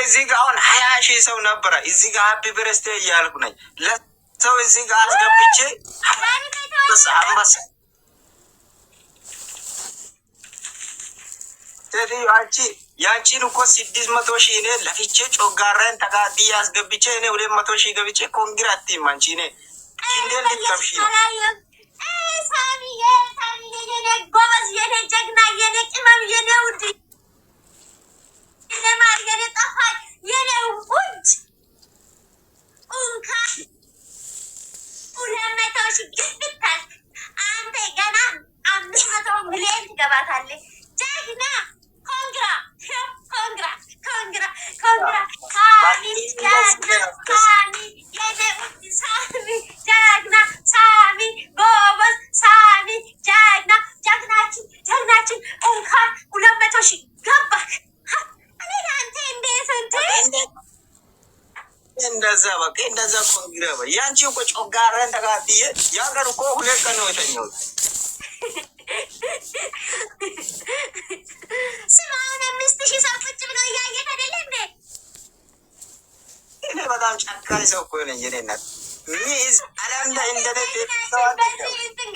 እዚህ ጋር አሁን 20,000 ሰው ነበረ እዚህ ጋር ሃፒ በርስቴ እያልኩ ነኝ ለሰው እዚህ ጋር አስገብቼ አንበሳ አንቺ ያንቺን እኮ 600,000 እኔ ለፍቼ ጮጋራን ተጋጥዬ አስገብቼ እኔ 200,000 ገብቼ ኮንግራት አንቺ እኔ እንዴት ልትከብሺ ነው? ሳሚዬ የኔ ጎበዝ የኔ ጀግና የኔ ቅመም የኔ ውድ የኔ ማር የኔ ጣፋጭ የኔ ውድ እንካ 200,000 ግብታል አንተ ገና 500 ሚሊዮን ትገባታለህ። ጀግና ኮንግራ ሳሚ የኔ ውድ ሳሚ ጀግና ሳሚ ጎበዝ ሳሚ ጀግናችን እንኳን 200,000 ገባክ። እኔ አንተ እንዴት እንደዛ በቃ እንደዛ ኮንግራ ያንቺ እኮ ጮጋራን ተጋጥዬ ያገር እኮ 2 ቀን ነው የተኛሁት። ስማውን 5,000 ሰው ቁጭ ብሎ እያየት አይደለ እንዴ? እኔ በጣም ጨካኝ ሰው እኮ ነኝ። እኔ እናት ሚዝ አለም ላይ እንደደት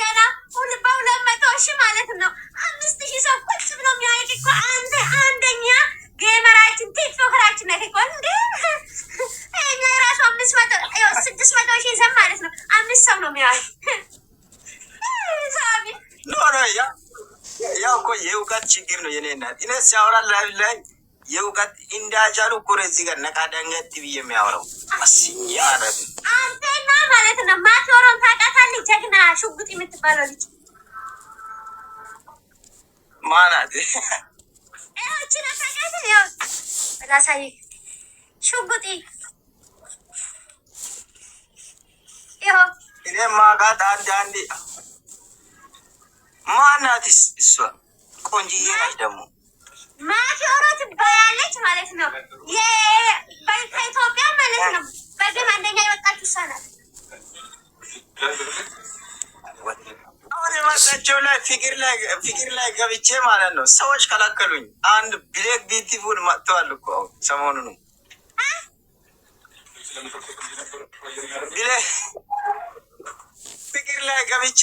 ገና 200,000 ማለት ነው። 5,000 ሰው ቁጭ ብሎ የሚያየት እኮ አንተ አንደኛ ጌመራችን ቲክቶከራችን ነህ እኮ እንዴ? እኛ ራሱ 600,000 ሰው ማለት ነው። 5 ሰው ነው የሚያየት ሳቢ ኖ ያው እኮ የእውቀት ችግር ነው የኔ እናት። እኔ ሲያወራ ላይ የእውቀት እንዳጃሉ እኮ ነው እዚህ ጋር ነቃ ደንገት ብዬ የሚያወራው አስኛ አረብ አንተና ማለት ነው። ማትወሮን ታውቃታለህ? ጀግና ሽጉጥ የምትባለው ልጅ ማናት? እቺ ታውቃታለህ? ያው ላሳይ ሽጉጥ ይኸው እኔ ማጋት አንድ ማናትስ እሷ ቆንጂዬ ነች ደግሞ ማፊዮሮ ትባላለች ማለት ነው። ከኢትዮጵያ ማለት ነው። በግም አንደኛ የወጣችው እሷ ናት። አሁን የመጣቸው ላይ ፍቅር ላይ ገብቼ ማለት ነው። ሰዎች ከለከሉኝ። አንድ ብሌክ ቢዩቲፉል መጥተዋል እኮ ሰሞኑን ፍቅር ላይ ገብቼ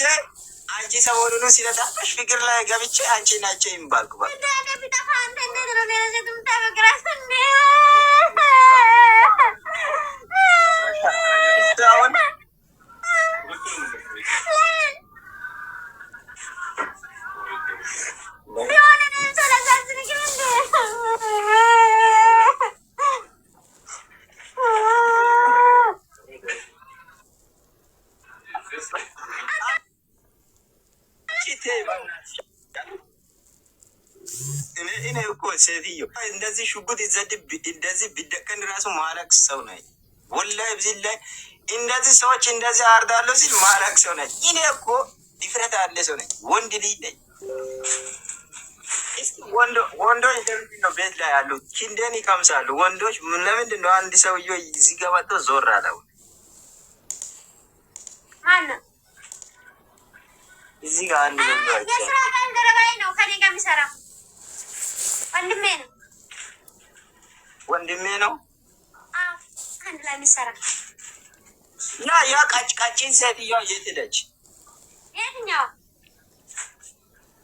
አንቺ ሰሞኑን ሲለጣሽ ፍቅር ላይ ገብቼ አንቺ ናቸው ይምባልኩ ባል እኔ እኮ ሴትዮ እንደዚህ ሽጉጥ ይዘድብ እንደዚህ ቢደቀን ራሱ ማለቅ ሰው ነኝ። ወላሂ ብዚህ ላይ እንደዚህ ሰዎች እንደዚህ አርዳለሁ ሲል ማለቅ ሰው ነኝ። እኔ እኮ ድፍረት አለ ሰው ነኝ። ወንድ ልጅ ነኝ። ወንዶች ለምንድን ነው ቤት ላይ ያሉት ኪንደን ይቀምሳሉ? ወንዶች ለምንድን ነው አንድ ሰውዬው እዚህ ጋር መጥቶ ዞር አለው? ማነው እዚህ ጋር አንድ ነው የስራ ባልደረባዬ ነው ከኔ ጋር የሚሰራ ወንድሜ ነው። አንድ ላይ የሚሰራ ያ ቃጭቃጭን ሴትዮዋ የት ሄደች? የትኛው?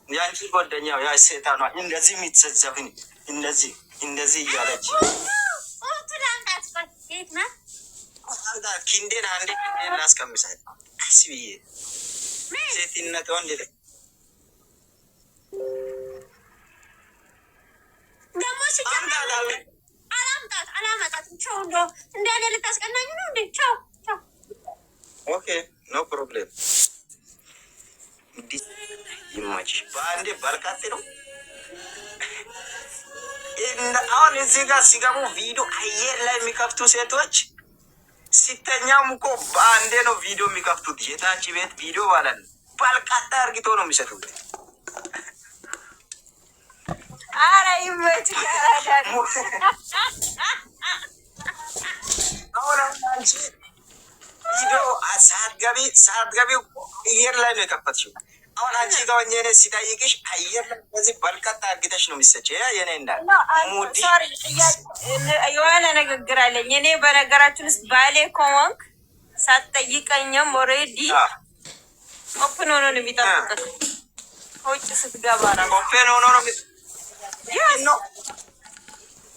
ያንቺ ጓደኛው ያ ሴታኗ እንደዚህ የምትሰዘፍኝ እንደዚህ እያለች ኪንዴን አንዴ ላስቀምሳት ስብዬ ሴትነት ወንድ ላይ ደግሞ አላመጣትም። ቻው እንደው እንደኔ ልታስቀናኝ ነው እንዴ? ቻው ኦኬ ኖ ፕሮብሌም። ይመችሽ። በአንዴ በርካቴ ነው። አሁን እዚህ ጋር ሲገቡ ቪዲዮ አየር ላይ የሚከፍቱ ሴቶች ሲተኛም እኮ በአንዴ ነው ቪዲዮ የሚከፍቱት። የታች ቤት ቪዲዮ ማለት ነው። በርካታ አርግቶ ነው የሚሰጡት። አረ ይመች አሁን አንቺ ቪዲዮ ሳትገቢ አየር ላይ ነው የከፈትሽው። አሁን አንቺ ጋር ሆኜ እኔ ሲጠይቅሽ አየር ላይ በዚህ በልቀጥ አድርገሽ ነው የሚሰጭ የኔ እናት ሙዲ የሆነ ንግግር አለኝ እኔ በነገራችን ውስጥ ባሌ ከሆንክ ሳትጠይቀኝም ኦልሬዲ ኦፕን ሆኖ ነው የሚጠብቅህ ከውጭ ስትገባ ነው ኦፕን ሆኖ ነው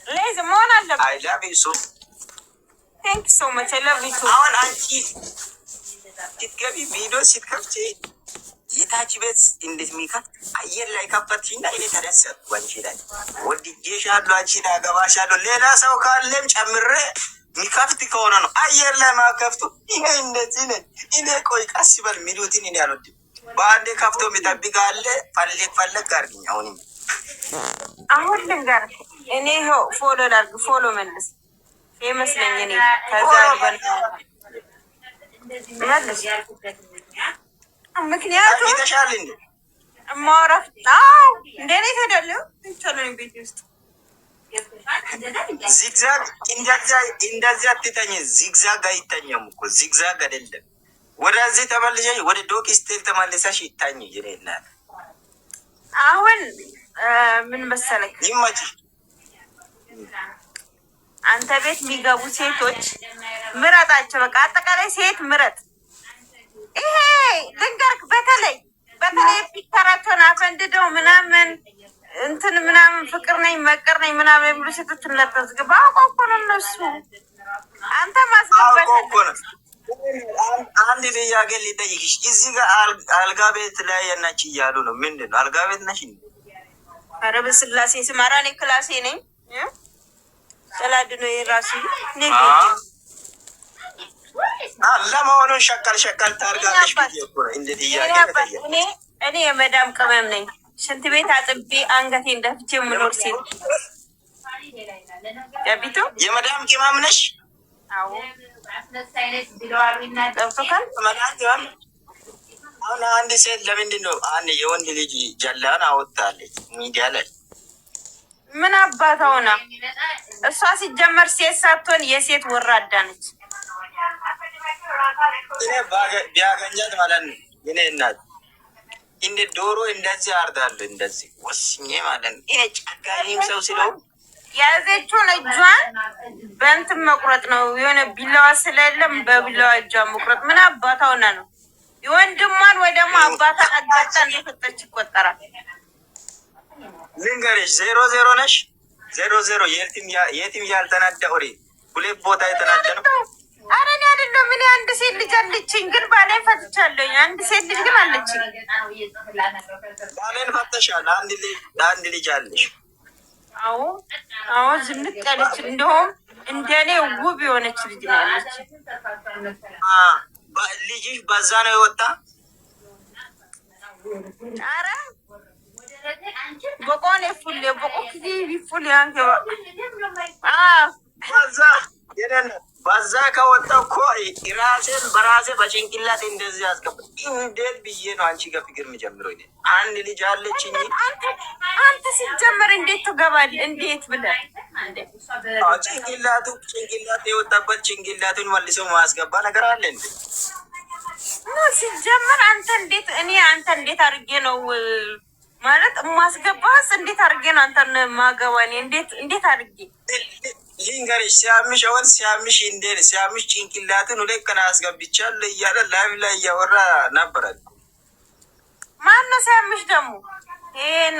ሌዝ መሆን አለበት አይ ላቭ ዩ ሶ ቴንክ ዩ ሶ ማች አይ ላቭ ዩ ቱ አሁን አንቺ ስትገቢ ቪዲዮ ስትከፍቺ የታች ቤት እንዴት የሚከፍት አየር ላይ ከፈትሽና እኔ ተደሰትኩ አንቺ ላይ ወድጄሻለሁ አንቺን አገባሻለሁ ሌላ ሰው ካለም ጨምሬ የሚከፍት ከሆነ ነው አየር ላይ ማከፍቱ ይሄ እንደዚህ ነው እኔ ቆይ ቀስ በል ሚሉትን እኔ አልወድም በአንዴ ከፍቶ የሚጠብቅ አለ ፈለግ አድርግኝ አሁን ልንገር እኔ ይኸው ፎሎ ላድርግ ፎሎ መልስ ይመስለኝ እኔ ከዛ መልስ ምክንያቱም ይተሻል እንዴ ማረፍ እንደኔ ተደለው እንቻለን ቤት ውስጥ ዚግዛግ እንደዚህ አትተኝ ዚግዛግ አይተኛም እኮ ዚግዛግ አይደለም ወደዚህ ተመልሰሽ ወደ ዶክ ስቴል ተመልሰሽ ይታኝ ይላል አሁን ምን መሰለክ ይመጭ አንተ ቤት የሚገቡ ሴቶች ምረጣቸው በቃ አጠቃላይ ሴት ምረጥ ይሄ ልንገርክ በተለይ ፒክቸራቸውን አፈንድደው ምናምን እንትን ምናምን ፍቅር ነኝ መቀር ነኝ ምናምን የሚሉ ሴቶች ለተዝግባ አቆቆነ እነሱ አንተ ማስገባት አንድ ጥያቄ ልጠይቅሽ እዚህ ጋር አልጋ ቤት ላይ ያናች እያሉ ነው ምንድን ነው አልጋ ቤት ነሽ ኧረ በስላሴ ስም ኧረ እኔ ክላሴ ነኝ ሰላድ ነው የራሱ ለመሆኑን ሸቀል ታርጋለሽ እንዴት እኔ የመዳም ቅመም ነኝ ሽንት ቤት አጥቤ አንገቴ እንደፍቼ የምኖር ሴት ያቢቱ የመዳም ቅመም ነሽ አዎ አሁን አንድ ሴት ለምንድን ነው አንድ የወንድ ልጅ ጀላን አወጣለች ሚዲያ ላይ ምን አባታ ሆና እሷ ሲጀመር ሴት ሳትሆን የሴት ወራዳ ነች እኔ ቢያገኛት ማለት ነው እኔ እናት እንደ ዶሮ እንደዚህ አርዳለሁ እንደዚህ ወስኜ ማለት ነው እኔ ጨካኝም ሰው ሲለው ያዘችውን እጇን በእንትን መቁረጥ ነው የሆነ ቢላዋ ስለለም በቢላዋ እጇን መቁረጥ ምን አባታ ሆና ነው የወንድሟን ወይ ደግሞ አባታ አጋጣ እንደሰጠች ይቆጠራል ልንገርሽ 0-0 ነሽ 0-0 የትም ያልተናዳ ኦሬ ሁለት ቦታ የተናዳ ነው ኧረ እኔ አይደለም እኔ አንድ ሴት ልጅ አለችኝ ግን ባሌን ፈትቻለሁኝ አንድ ሴት ልጅ ግን አለችኝ ባሌን ፈተሻል አንድ ልጅ አለሽ አዎ ዝምጥ ያለች እንደውም እንደኔ ውብ የሆነች ልጅ ነው ያለች ልጅሽ በዛ ነው የወጣ ኧረ በቆኔ ፉል በቆ ኪዚ ቢፉል ያንከ በዛ የደነ በዛ ከወጣው እኮ ራሴን በራሴ በጭንቅላት እንደዚህ ያስቀብ እንዴት ብዬ ነው አንቺ ጋር ፍቅር የሚጀምረው እኔ አንድ ልጅ አለችኝ አንተ ሲጀመር እንዴት ትገባለህ እንዴት ብለህ ጭንቅላት የወጣበት ጭንቅላቱን መልሶ ማስገባ ነገር አለ እንዴ ሲጀመር አንተ እንዴት አድርጌ ነው ማለት ማስገባስ እንዴት አድርጌ ነው አንተን ማገባኔ እንዴት አድርጌ ልንገርሽ ሲያምሽ ጭንቅላትን ሁለት ቀን አስገብቻለሁ እያለ ላይቭ ላይ እያወራ ነበረ ማነው ሲያምሽ ደግሞ ይሄን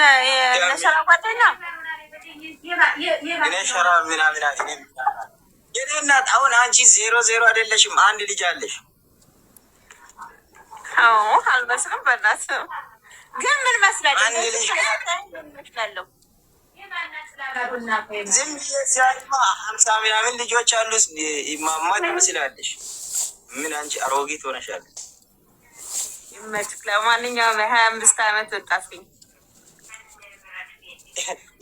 የነሸራ ጓደኛ እኔ ሸራ ምናምን የኔ እናት አሁን አንቺ 0-0 አይደለሽም አንድ ልጅ አለሽ አልመስልም በእናትህ ግን ምን መስላለሁ ዝም ሲያልማ 50 ምናምን ልጆች አሉ ማማ ትመስላለሽ ምን አንቺ አሮጊት ሆነሻል ይመችክ ለማንኛውም 25 ዓመት ወጣትኝ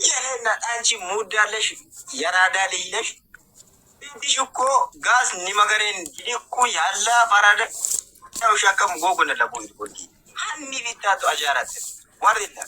የኔና አንቺ ሙድ አለሽ የራዳ ልጅ ነሽ እንዲሽ እኮ ጋዝ ኒመገሬን ዲኩ ያላ ፈራደ ያው ሻከም ጎጎነ ለቦይ ቦዲ ሀኒ ቢታቱ አጃራት ወርይላ